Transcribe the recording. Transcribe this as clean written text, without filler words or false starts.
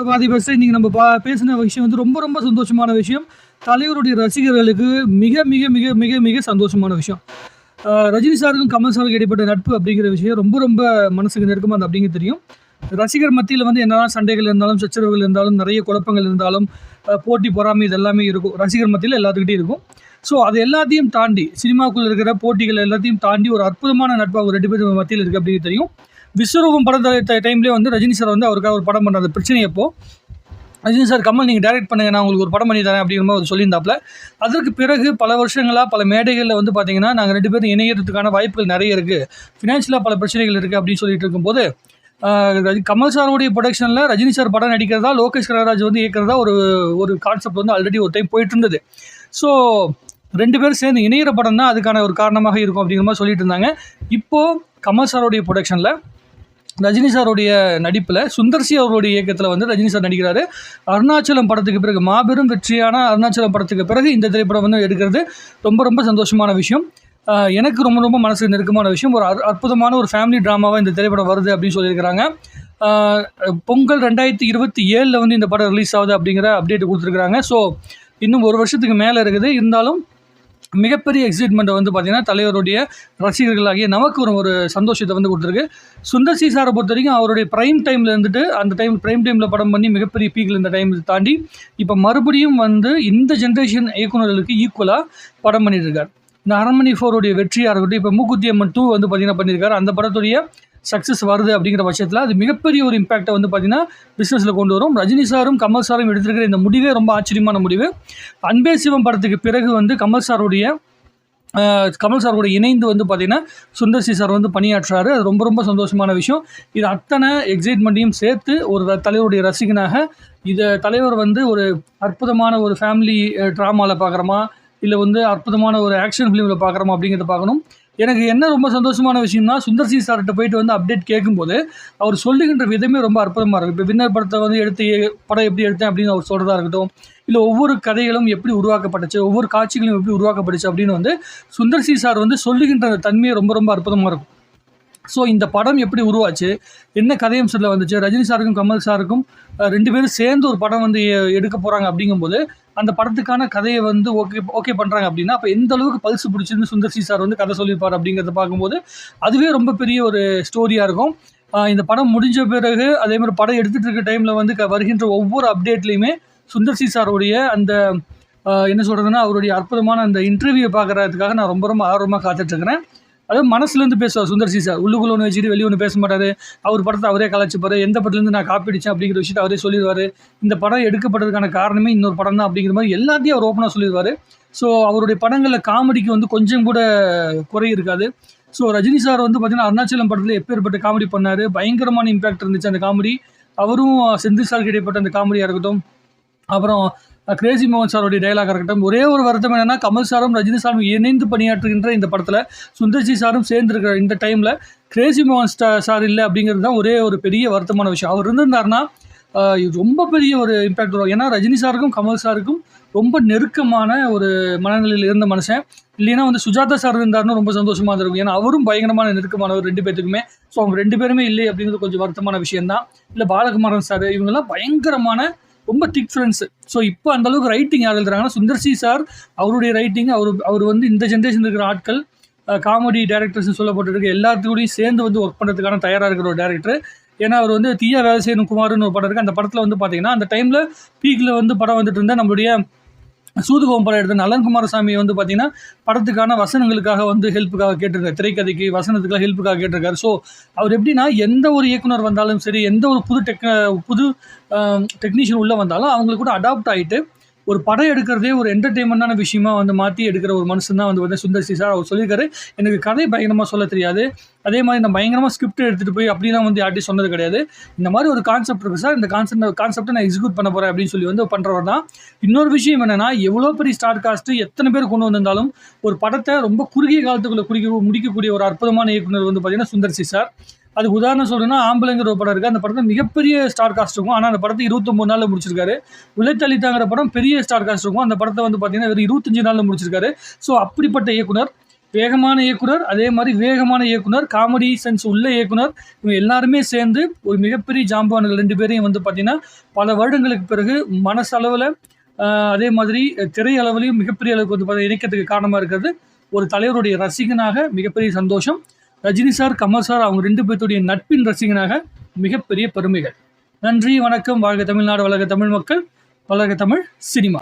வீடியோட பாதி பஸ்ஸை இன்றைக்கி நம்ம பேசின விஷயம் வந்து ரொம்ப ரொம்ப சந்தோஷமான விஷயம். தலைவருடைய ரசிகர்களுக்கு மிக மிக மிக மிக மிக சந்தோஷமான விஷயம். ரஜினி சாருக்கும் கமல் சாருக்கும் இடைப்பட்ட நட்பு அப்படிங்கிற விஷயம் ரொம்ப ரொம்ப மனசுக்கு நெருக்கமாக அது அப்படிங்கிறது தெரியும். ரசிகர் மத்தியில் வந்து என்னதான் சண்டைகள் இருந்தாலும், சச்சரவுகள் இருந்தாலும், நிறைய குழப்பங்கள் இருந்தாலும், போட்டி பொறாமை இது எல்லாமே இருக்கும். ரசிகர் மத்தியில் எல்லாத்துக்கிட்டையும் இருக்கும். ஸோ அது எல்லாத்தையும் தாண்டி சினிமாக்குள்ளே இருக்கிற போட்டிகள் எல்லாத்தையும் தாண்டி ஒரு அற்புதமான நட்பு அவங்க 2 பேர் மத்தியில் இருக்குது அப்படிங்கிறது தெரியும். விஸ்வரூபம் படம் டைம்லேயே வந்து ரஜினி சார் வந்து அவருக்காக ஒரு படம் பண்ணுற பிரச்சனை அப்போ ரஜினி சார் கமல் நீங்கள் டைரக்ட் பண்ணுங்கள், நான் உங்களுக்கு ஒரு படம் பண்ணி தரேன் அப்படிங்கிற மாதிரி சொல்லியிருந்தாப்புல. அதற்கு பிறகு பல வருஷங்களாக பல மேடைகளில் வந்து பார்த்திங்கன்னா நாங்கள் 2 பேரும் இணையறதுக்கான வாய்ப்புகள் நிறைய இருக்குது, ஃபினான்ஷியலாக பல பிரச்சனைகள் இருக்குது அப்படின்னு சொல்லிட்டு இருக்கும்போது கமல் சாருடைய ப்ரொடக்ஷனில் ரஜினி சார் படம் நடிக்கிறதா, லோகேஷ் கனகராஜ் வந்து இயக்கிறதா ஒரு கான்செப்ட் வந்து ஆல்ரெடி ஒரு டைம் போயிட்டு இருந்தது. ஸோ 2 பேரும் சேர்ந்து இணையிற படம் தான் அதுக்கான ஒரு காரணமாக இருக்கும் அப்படிங்கிற மாதிரி சொல்லிட்டு இருந்தாங்க. இப்போது கமல் சாருடைய ப்ரொடக்ஷனில் ரஜினி சாருடைய நடிப்பில் சுந்தர்சி அவருடைய இயக்கத்தில் வந்து ரஜினி சார் நடிக்கிறாரு. அருணாச்சலம் படத்துக்கு பிறகு மாபெரும் வெற்றியான அருணாச்சலம் படத்துக்கு பிறகு இந்த திரைப்படம் வந்து எடுக்கிறது ரொம்ப ரொம்ப சந்தோஷமான விஷயம். எனக்கு ரொம்ப ரொம்ப மனசுக்கு நெருக்கமான விஷயம். ஒரு அற்புதமான ஒரு ஃபேமிலி ட்ராமாவாக இந்த திரைப்படம் வருது அப்படின்னு சொல்லியிருக்கிறாங்க. பொங்கல் 2027 வந்து இந்த படம் ரிலீஸ் ஆகுது அப்படிங்கிற அப்டேட் கொடுத்துருக்குறாங்க. ஸோ இன்னும் ஒரு வருஷத்துக்கு மேலே இருக்குது. இருந்தாலும் மிகப்பெரிய எக்ஸைட்மெண்ட்டை வந்து பார்த்திங்கன்னா தலைவருடைய ரசிகர்களாகிய நமக்கு ஒரு சந்தோஷத்தை வந்து கொடுத்துருக்கு. சுந்தர்சி சாரை பொறுத்த வரைக்கும் அவருடைய ப்ரைம் டைமில் இருந்துட்டு அந்த ப்ரைம் டைமில் படம் பண்ணி மிகப்பெரிய பீக்கில் இந்த டைம் தாண்டி இப்போ மறுபடியும் வந்து இந்த ஜென்ரேஷன் இயக்குநர்களுக்கு ஈக்குவலாக படம் பண்ணிட்டு இருக்கார். இந்த அரண்மனை 4 வெற்றியாக இருக்கட்டும், இப்போ மூக்குத்தி அம்மன் 2 வந்து பார்த்திங்கன்னா பண்ணியிருக்காரு. அந்த படத்துடைய சக்ஸஸ் வருது அப்படிங்கிற பட்சத்தில் அது மிகப்பெரிய ஒரு இம்பாக்டை வந்து பார்த்திங்கன்னா பிஸ்னஸில் கொண்டு வரும். ரஜினி சாரும் கமல் சாரும் எடுத்துருக்கிற இந்த முடிவே ரொம்ப ஆச்சரியமான முடிவு. அன்பே சிவம் படத்துக்கு பிறகு வந்து கமல் சாருடைய இணைந்து வந்து பார்த்திங்கன்னா சுந்தர்சி சார் வந்து பணியாற்றுறாரு. அது ரொம்ப ரொம்ப சந்தோஷமான விஷயம். இது அத்தனை எக்ஸைட்மெண்ட்டையும் சேர்த்து ஒரு தலைவருடைய ரசிகனாக இதை தலைவர் வந்து ஒரு அற்புதமான ஒரு ஃபேமிலி ட்ராமாவில் பார்க்குறோமா, இல்லை வந்து அற்புதமான ஒரு ஆக்ஷன் ஃபிலிமில் பார்க்குறோமா அப்படிங்கிறத பார்க்கணும். எனக்கு என்ன ரொம்ப சந்தோஷமான விஷயம்னா, சுந்தர்சி சார்கிட்ட போயிட்டு வந்து அப்டேட் கேட்கும்போது அவர் சொல்லுகின்ற விதமே ரொம்ப அற்புதமாக இருக்குது. இப்போ வின்னர் படத்தை வந்து படம் எப்படி எடுத்தேன் அப்படின்னு அவர் சொல்கிறதா இருக்கட்டும், இல்லை ஒவ்வொரு கதைகளும் எப்படி உருவாக்கப்பட்டுச்சு, ஒவ்வொரு காட்சிகளும் எப்படி உருவாக்கப்பட்டுச்சு அப்படின்னு வந்து சுந்தர்சி சார் வந்து சொல்லுகின்ற தன்மையை ரொம்ப ரொம்ப அற்புதமாக இருக்கும். ஸோ இந்த படம் எப்படி உருவாச்சு, என்ன கதையம்சத்தில் வந்துச்சு, ரஜினி சாருக்கும் கமல் சாருக்கும் 2 பேரும் சேர்ந்து ஒரு படம் வந்து எடுக்க போகிறாங்க அப்படிங்கும்போது அந்த படத்துக்கான கதையை வந்து ஓகே பண்ணுறாங்க அப்படின்னா அப்போ எந்த அளவுக்கு பல்ஸ் பிடிச்சிருந்து சுந்தர்சி சார் வந்து கதை சொல்லியிருப்பார் அப்படிங்கிறத பார்க்கும்போது அதுவே ரொம்ப பெரிய ஒரு ஸ்டோரியாக இருக்கும். இந்த படம் முடிஞ்ச பிறகு அதேமாதிரி படம் எடுத்துகிட்டு இருக்க டைமில் வந்து வருகின்ற ஒவ்வொரு அப்டேட்லேயுமே சுந்தர்சி சாருடைய அந்த என்ன சொல்கிறதுன்னா அவருடைய அற்புதமான அந்த இன்டர்வியூ பார்க்குறதுக்காக நான் ரொம்ப ரொம்ப ஆர்வமாக காத்துட்ருக்கிறேன். அதாவது மனசுலேருந்து பேசுவார் சுந்தர்சி சார். உள்ளுக்குள்ள ஒன்று வச்சுட்டு வெளியே ஒன்று பேச மாட்டார். அவர் படத்தை அவரே கலாச்சிப்பார். எந்த படத்துலேருந்து நான் காப்பி அடித்தேன் அப்படிங்கிற விஷயத்தை அவரே சொல்லிடுவார். இந்த படம் எடுக்கப்பட்டதுக்கான காரணமே இன்னொரு படம் தான் அப்படிங்கிற மாதிரி எல்லாத்தையும் அவர் ஓப்பனாக சொல்லிடுவார். ஸோ அவருடைய படங்களில் காமெடிக்கு வந்து கொஞ்சம் கூட குறை இருக்காது. ஸோ ரஜினி சார் வந்து பார்த்திங்கன்னா அருணாச்சலம் படத்தில் எப்பேற்பட்ட காமெடி பண்ணார், பயங்கரமான இம்பாக்ட் இருந்துச்சு அந்த காமெடி. அவரும் செந்தில் சாருக்கு இடைப்பட்ட அந்த காமெடியாக இருக்கட்டும், அப்புறம் கிரேசி மோகன் சாருடைய டைலாக இருக்கட்டும். ஒரே ஒரு வருத்தம் என்னென்னா கமல் சாரும் ரஜினி சாரும் இணைந்து பணியாற்றுகின்ற இந்த படத்தில் சுந்தர்சி சாரும் சேர்ந்துருக்கிற இந்த டைமில் கிரேசி மோகன் சார் இல்லை அப்படிங்கிறது தான் ஒரே ஒரு பெரிய வருத்தமான விஷயம். அவர் இருந்திருந்தாருன்னா ரொம்ப பெரிய ஒரு இம்பாக்ட் வரும். ஏன்னா ரஜினி சாருக்கும் கமல் சாருக்கும் ரொம்ப நெருக்கமான ஒரு மனநிலையில் இருந்த மனுஷன். இல்லைன்னா வந்து சுஜாதா சார் இருந்தாருன்னு ரொம்ப சந்தோஷமாக இருக்கும். ஏன்னா அவரும் பயங்கரமான நெருக்கமானவர் 2 பேர்த்துக்குமே. ஸோ அவங்க 2 பேருமே இல்லை அப்படிங்கிறது கொஞ்சம் வருத்தமான விஷயந்தான். இல்லை பாலகுமாரன் சார் இவங்கெல்லாம் பயங்கரமான ரொம்ப திக் ஃப்ரெண்ட்ஸு. ஸோ இப்போ அந்தளவுக்கு ரைட்டிங் யார் எழுதுறாங்கன்னா சுந்தர்சி சார் அவருடைய ரைட்டிங் அவர் வந்து இந்த ஜென்ரேஷன் இருக்கிற ஆட்கள் காமெடி டைரக்டர்ஸ்னு சொல்லப்பட்டிருக்கு எல்லாத்துக்கூடையும் சேர்ந்து வந்து ஒர்க் பண்ணுறதுக்கான தயாராக இருக்கிற ஒரு டேரக்டர். ஏன்னா அவர் வந்து தீயா வேலை செய்யணும் குமார்னு ஒரு படம் இருக்குது. அந்த படத்தில் வந்து பார்த்திங்கன்னா அந்த டைமில் பீக்கில் வந்து படம் வந்துட்டு இருந்தால் நம்மளுடைய சூதுகோம் படம் எடுத்த நலன் குமாரசாமி வந்து பார்த்திங்கன்னா படத்துக்கான வசனங்களுக்காக வந்து ஹெல்ப்புக்காக கேட்டிருக்காரு, திரைக்கதைக்கு வசனத்துக்காக ஹெல்ப்புக்காக கேட்டிருக்காரு. ஸோ அவர் எப்படின்னா எந்த ஒரு இயக்குனர் வந்தாலும் சரி, எந்த ஒரு புது டெக்னீஷியன் உள்ளே வந்தாலும் அவங்களுக்கு கூட அடாப்ட் ஆகிட்டு ஒரு படம் எடுக்கிறதே ஒரு என்டர்டெயின்மெண்ட்டான விஷயமா வந்து மாற்றி எடுக்கிற ஒரு மனுஷன் தான் வந்து சுந்தர்சி சார். அவர் சொல்லியிருக்காரு, எனக்கு கதை பயங்கரமாக சொல்ல தெரியாது, அதே மாதிரி நான் பயங்கரமாக ஸ்கிரிப்ட் எடுத்துகிட்டு போய் அப்படிலாம் வந்து யார்ட்டையும் சொன்னது கிடையாது. இந்த மாதிரி ஒரு கான்செப்ட் இருக்குது சார், இந்த கான்செப்டை நான் எக்ஸிக்யூட் பண்ண போகிறேன் அப்படின்னு சொல்லி வந்து பண்ணுறவர் தான். இன்னொரு விஷயம் என்னென்னா எவ்வளோ பெரிய ஸ்டார் காஸ்ட்டு எத்தனை பேர் கொண்டு வந்திருந்தாலும் ஒரு படத்தை ரொம்ப குறுகிய காலத்துக்குள்ளே முடிக்கக்கூடிய ஒரு அற்புதமான இயக்குனர் வந்து பார்த்திங்கன்னா சுந்தர்சி சார். அதுக்கு உதாரணம் சொல்கிறேன்னா ஆம்பளைங்கிற ஒரு படம் இருக்குது. அந்த படத்தில் மிகப்பெரிய ஸ்டார் காஸ்ட் இருக்கும். ஆனால் அந்த படத்தை 29 நாளில் முடிச்சிருக்காரு. உழைத்தளித்தாங்கிற படம் பெரிய ஸ்டார் காஸ்ட் இருக்கும். அந்த படத்தை வந்து பார்த்திங்கன்னா வெறும் 25 நாளில் முடிச்சிருக்காரு. ஸோ அப்படிப்பட்ட இயக்குனர் வேகமான இயக்குனர், அதே மாதிரி வேகமான இயக்குனர், காமெடி சென்ஸ் உள்ள இயக்குனர், இவங்க எல்லாருமே சேர்ந்து ஒரு மிகப்பெரிய ஜாம்பவான்கள் 2 பேரையும் வந்து பார்த்தீங்கன்னா, பல வருடங்களுக்கு பிறகு மனசளவுல அதே மாதிரி திரையளவிலையும் மிகப்பெரிய அளவுக்கு வந்து பார்த்தீங்கன்னா இணைக்கிறதுக்கு காரணமா இருக்கிறது, ஒரு தலைவருடைய ரசிகனாக மிகப்பெரிய சந்தோஷம். ரஜினி சார், கமல் சார் அவங்க 2 பேத்துடைய நட்பின் ரசிகனாக மிகப்பெரிய பெருமைகள். நன்றி, வணக்கம். வாழ்க தமிழ்நாடு, வளர்க தமிழ் மக்கள், வளர்க தமிழ் சினிமா.